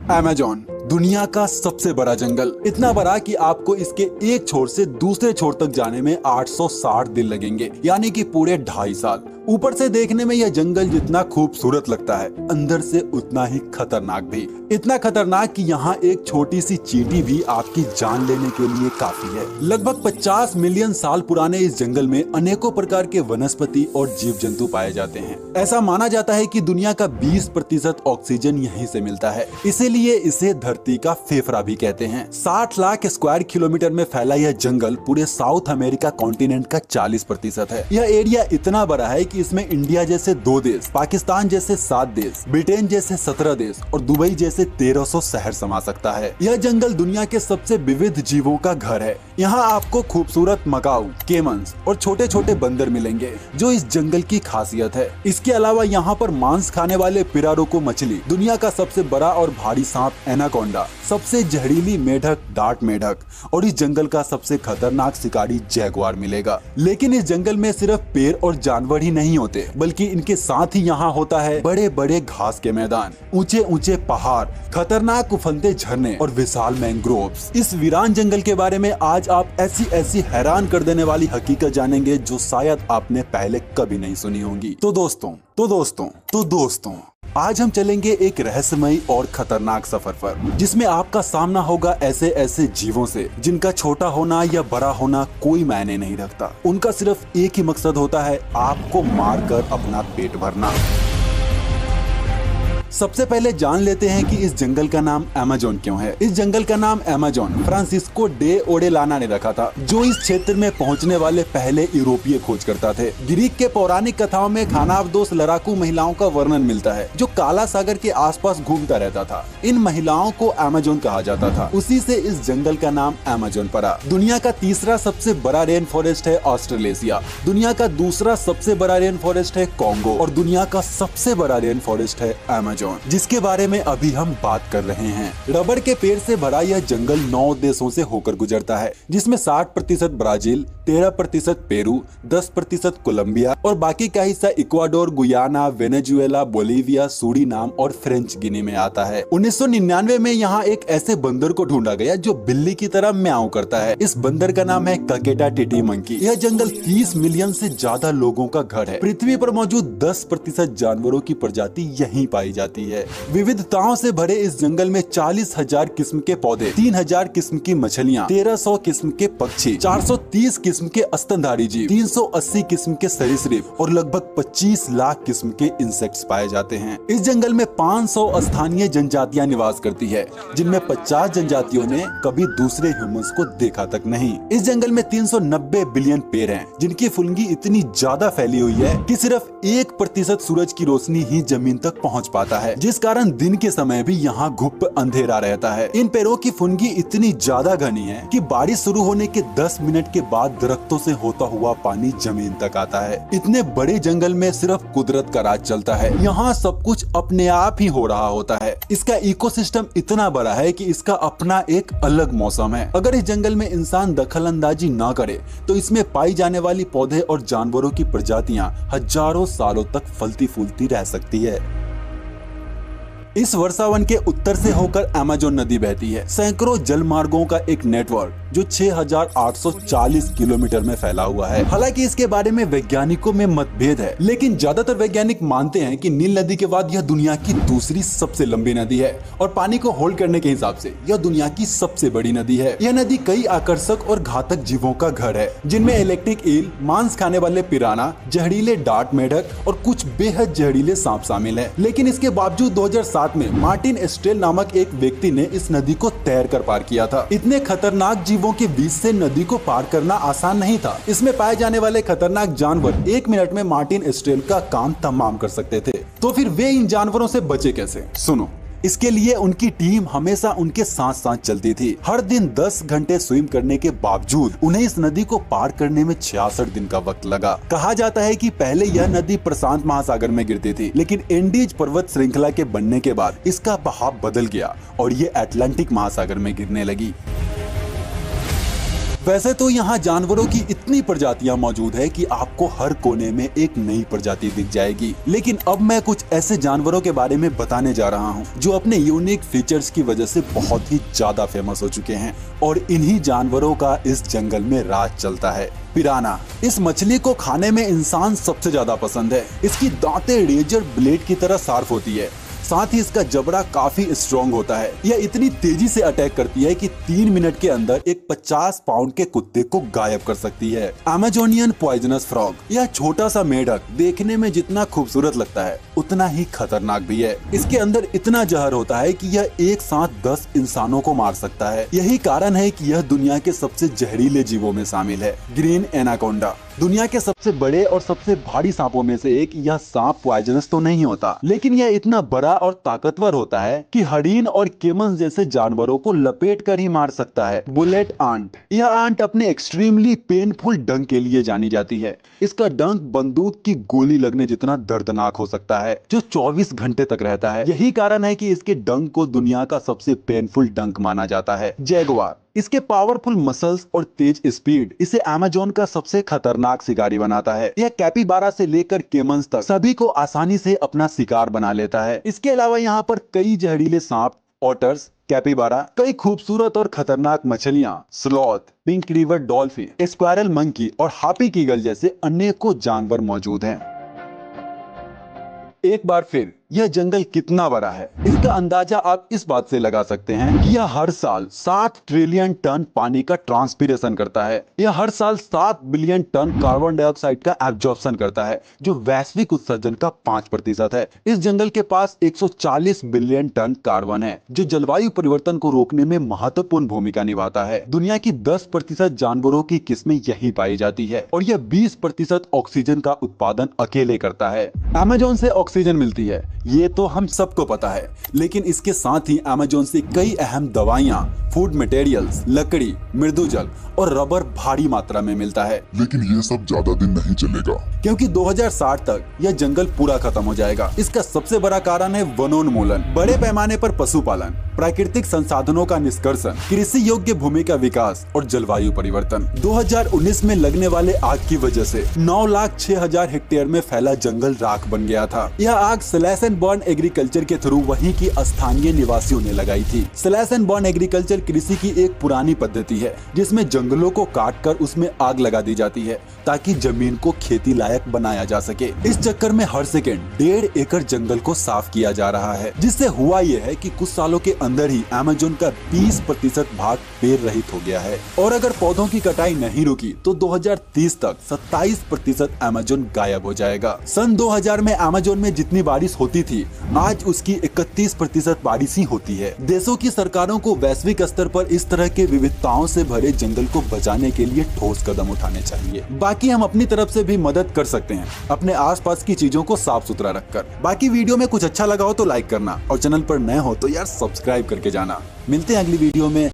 Amazon दुनिया का सबसे बड़ा जंगल, इतना बड़ा कि आपको इसके एक छोर से दूसरे छोर तक जाने में 860 दिन लगेंगे, यानी कि पूरे 2.5 साल। ऊपर से देखने में यह जंगल जितना खूबसूरत लगता है, अंदर से उतना ही खतरनाक भी। इतना खतरनाक कि यहाँ एक छोटी सी चींटी भी आपकी जान लेने के लिए काफी है। लगभग 50 मिलियन साल पुराने इस जंगल में अनेकों प्रकार के वनस्पति और जीव जंतु पाए जाते हैं। ऐसा माना जाता है कि दुनिया का 20% ऑक्सीजन यहीं से मिलता है, इसीलिए इसे धरती का फेफड़ा भी कहते हैं। 60 लाख स्क्वायर किलोमीटर में फैला यह जंगल पूरे साउथ अमेरिका कॉन्टिनेंट का 40% है। यह एरिया इतना बड़ा है कि इसमें इंडिया जैसे 2 देश, पाकिस्तान जैसे 7 देश, ब्रिटेन जैसे 17 देश और दुबई जैसे 1300 शहर समा सकता है। यह जंगल दुनिया के सबसे विविध जीवों का घर है। यहाँ आपको खूबसूरत मकाऊ, केमन्स और छोटे छोटे बंदर मिलेंगे, जो इस जंगल की खासियत है। इसके अलावा यहाँ पर मांस खाने वाले पिरारुको मछली, दुनिया का सबसे बड़ा और भारी सांप एनाकोंडा, सबसे जहरीली मेढक डार्ट मेढक और इस जंगल का सबसे खतरनाक शिकारी जैगुआर मिलेगा। लेकिन इस जंगल में सिर्फ पेड़ और जानवर ही नहीं होते, बल्कि इनके साथ ही यहाँ होता है बड़े बड़े घास के मैदान, ऊंचे ऊंचे पहाड़, खतरनाक उफनते झरने और विशाल मैंग्रोव्स। इस वीरान जंगल के बारे में आज आप ऐसी हैरान कर देने वाली हकीकत जानेंगे जो शायद आपने पहले कभी नहीं सुनी होंगी। तो दोस्तों आज हम चलेंगे एक रहस्यमयी और खतरनाक सफर पर, जिसमें आपका सामना होगा ऐसे जीवों से जिनका छोटा होना या बड़ा होना कोई मायने नहीं रखता। उनका सिर्फ एक ही मकसद होता है, आपको मारकर अपना पेट भरना। सबसे पहले जान लेते हैं कि इस जंगल का नाम अमेज़न क्यों है। इस जंगल का नाम अमेज़न फ्रांसिस्को डे ओडेलाना ने रखा था, जो इस क्षेत्र में पहुंचने वाले पहले यूरोपीय खोजकर्ता थे। ग्रीक के पौराणिक कथाओं में खानाबदोश लड़ाकू महिलाओं का वर्णन मिलता है, जो काला सागर के आसपास घूमता रहता था। इन महिलाओं को अमेज़न कहा जाता था, उसी से इस जंगल का नाम अमेज़न पड़ा। दुनिया का तीसरा सबसे बड़ा रेन फॉरेस्ट है ऑस्ट्रेलेशिया, दुनिया का दूसरा सबसे बड़ा रेन फॉरेस्ट है कॉन्गो और दुनिया का सबसे बड़ा रेन फॉरेस्ट है अमेज़न, जिसके बारे में अभी हम बात कर रहे हैं। रबड़ के पेड़ से भरा यह जंगल 9 देशों से होकर गुजरता है, जिसमें 60% ब्राजील, 13% पेरू, 10% कोलंबिया और बाकी का हिस्सा Ecuador, Guyana, Venezuela, Bolivia, Suriname और फ्रेंच गिनी में आता है। 1999 में यहाँ एक ऐसे बंदर को ढूंढा गया जो बिल्ली की तरह म्याऊं करता है। इस बंदर का नाम है ककेटा टिटी मंकी। यह जंगल 30 मिलियन से ज्यादा लोगों का घर है। पृथ्वी पर मौजूद 10% जानवरों की प्रजाति यहीं पाई जाती है। विविधताओं से भरे इस जंगल में 40,000 किस्म के पौधे, 3,000 किस्म की मछलियाँ, 1300 किस्म के पक्षी, 430 किस्म के स्तनधारी जीव, 380 किस्म के सरीसृप और लगभग 25 लाख किस्म के इंसेक्ट्स पाए जाते हैं। इस जंगल में 500 स्थानीय जनजातियां निवास करती है, जिनमें 50 जनजातियों ने कभी दूसरे ह्यूमंस को देखा तक नहीं। इस जंगल में 390 बिलियन पेड़ हैं, जिनकी फुल्गी इतनी ज्यादा फैली हुई है कि सिर्फ 1% सूरज की रोशनी ही जमीन तक पहुँच पाता है, जिस कारण दिन के समय भी यहाँ घुप अंधेरा रहता है। इन पेड़ों की फुनगी इतनी ज्यादा घनी है कि बारिश शुरू होने के 10 मिनट के बाद दरख्तों से होता हुआ पानी जमीन तक आता है। इतने बड़े जंगल में सिर्फ कुदरत का राज चलता है। यहाँ सब कुछ अपने आप ही हो रहा होता है। इसका इकोसिस्टम इतना बड़ा है कि इसका अपना एक अलग मौसम है। अगर इस जंगल में इंसान दखल अंदाजी न करे तो इसमें पाई जाने वाली पौधे और जानवरों की प्रजातियां हजारों सालों तक फलती फूलती रह सकती है। इस वर्षावन के उत्तर से होकर अमेज़न नदी बहती है। सैकड़ों जल मार्गों का एक नेटवर्क जो 6,840 किलोमीटर में फैला हुआ है। हालांकि इसके बारे में वैज्ञानिकों में मतभेद है, लेकिन ज्यादातर वैज्ञानिक मानते हैं कि नील नदी के बाद यह दुनिया की दूसरी सबसे लंबी नदी है और पानी को होल्ड करने के हिसाब से यह दुनिया की सबसे बड़ी नदी है। यह नदी कई आकर्षक और घातक जीवों का घर है, जिनमें इलेक्ट्रिक ईल, मांस खाने वाले पिराना, जहरीले डार्ट मेढक और कुछ बेहद जहरीले सांप शामिल है। लेकिन इसके बावजूद 2007 में मार्टिन एस्ट्रेल नामक एक व्यक्ति ने इस नदी को तैरकर पार किया था। इतने खतरनाक जीवों के बीच से नदी को पार करना आसान नहीं था। इसमें पाए जाने वाले खतरनाक जानवर 1 मिनट में मार्टिन एस्ट्रेल का काम तमाम कर सकते थे। तो फिर वे इन जानवरों से बचे कैसे? सुनो, इसके लिए उनकी टीम हमेशा उनके साथ साथ चलती थी। हर दिन 10 घंटे स्विम करने के बावजूद उन्हें इस नदी को पार करने में 66 दिन का वक्त लगा। कहा जाता है कि पहले यह नदी प्रशांत महासागर में गिरती थी, लेकिन एंडीज पर्वत श्रृंखला के बनने के बाद इसका बहाव बदल गया और ये अटलांटिक महासागर में गिरने लगी। वैसे तो यहाँ जानवरों की इतनी प्रजातियां मौजूद है कि आपको हर कोने में एक नई प्रजाति दिख जाएगी, लेकिन अब मैं कुछ ऐसे जानवरों के बारे में बताने जा रहा हूँ जो अपने यूनिक फीचर्स की वजह से बहुत ही ज्यादा फेमस हो चुके हैं और इन्हीं जानवरों का इस जंगल में राज चलता है। पिराना, इस मछली को खाने में इंसान सबसे ज्यादा पसंद है। इसकी दांतें रेजर ब्लेड की तरह शार्प होती है, साथ ही इसका जबड़ा काफी स्ट्रॉन्ग होता है। यह इतनी तेजी से अटैक करती है कि 3 मिनट के अंदर एक 50 पाउंड के कुत्ते को गायब कर सकती है। अमेजोनियन पॉइजनस फ्रॉग, यह छोटा सा मेढक देखने में जितना खूबसूरत लगता है उतना ही खतरनाक भी है। इसके अंदर इतना जहर होता है कि यह एक साथ 10 इंसानों को मार सकता है। यही कारण है कि यह दुनिया के सबसे जहरीले जीवों में शामिल है। ग्रीन एनाकोंडा, दुनिया के सबसे बड़े और सबसे भारी सांपों में से एक। यह सांप पॉइजनस तो नहीं होता, लेकिन यह इतना बड़ा और ताकतवर होता है कि हरिन और केमन जैसे जानवरों को लपेट कर ही मार सकता है। बुलेट आंट, यह आंट अपने एक्सट्रीमली पेनफुल डंक के लिए जानी जाती है। इसका डंक बंदूक की गोली लगने जितना दर्दनाक हो सकता है, जो 24 घंटे तक रहता है। यही कारण है कि इसके डंक को दुनिया का सबसे पेनफुल डंक माना जाता है। जैगुआर, इसके पावरफुल मसल्स और तेज स्पीड इसे अमेज़न का सबसे खतरनाक शिकारी बनाता है। यह कैपिबारा से लेकर केमन्स तक सभी को आसानी से अपना शिकार बना लेता है। इसके अलावा यहाँ पर कई जहरीले सांप, ऑटर्स, कैपिबारा, कई खूबसूरत और खतरनाक मछलियां, sloth, pink river dolphin, squirrel monkey और हापी कीगल जैसे अनेकों जानवर मौजूद हैं। एक बार फिर यह जंगल कितना बड़ा है, इसका अंदाजा आप इस बात से लगा सकते हैं कि यह हर साल 7 ट्रिलियन टन पानी का ट्रांसपीरेशन करता है। यह हर साल 7 बिलियन टन कार्बन डाइऑक्साइड का एब्जॉर्प्शन करता है, जो वैश्विक उत्सर्जन का 5% है। इस जंगल के पास 140 बिलियन टन कार्बन है, जो जलवायु परिवर्तन को रोकने में महत्वपूर्ण भूमिका निभाता है। दुनिया की 10% जानवरों की किस्में यही पाई जाती है और यह 20% ऑक्सीजन का उत्पादन अकेले करता है। अमेज़न से ऑक्सीजन मिलती है, ये तो हम सबको पता है, लेकिन इसके साथ ही अमेज़न से कई अहम दवाइयाँ, फूड मटेरियल्स, लकड़ी, मृदुजल और रबर भारी मात्रा में मिलता है। लेकिन ये सब ज्यादा दिन नहीं चलेगा, क्योंकि 2060 तक यह जंगल पूरा खत्म हो जाएगा। इसका सबसे बड़ा कारण है वनोन्मूलन, बड़े पैमाने पर पशुपालन, प्राकृतिक संसाधनों का निष्कर्षण, कृषि योग्य भूमि का विकास और जलवायु परिवर्तन। 2019 में लगने वाले आग की वजह से 9,06,000 हेक्टेयर में फैला जंगल राख बन गया था। यह आग स्लैश एंड बर्न एग्रीकल्चर के थ्रू वहीं की स्थानीय निवासियों ने लगाई थी। स्लैश एंड बर्न एग्रीकल्चर कृषि की एक पुरानी पद्धति है, जिसमें जंगलों को काटकर उसमें आग लगा दी जाती है ताकि जमीन को खेती लायक बनाया जा सके। इस चक्कर में हर सेकेंड 1.5 एकड़ जंगल को साफ किया जा रहा है, जिससे हुआ यह है कि कुछ सालों के अंदर ही अमेज़न का 20% भाग पेड़ रहित हो गया है। और अगर पौधों की कटाई नहीं रुकी तो 2030 तक 27% अमेज़न गायब हो जाएगा। सन 2000 में अमेज़न में जितनी बारिश होती थी, आज उसकी 31% बारिश ही होती है। देशों की सरकारों को वैश्विक स्तर पर इस तरह के विविधताओं से भरे जंगल को बचाने के लिए ठोस कदम उठाने चाहिए। बाकी हम अपनी तरफ से भी मदद कर सकते हैं, अपने आसपास की चीजों को साफ सुथरा रखकर। बाकी वीडियो में कुछ अच्छा लगा हो तो लाइक करना और चैनल पर नए हो तो यार सब्सक्राइब करके जाना। मिलते हैं अगली वीडियो में।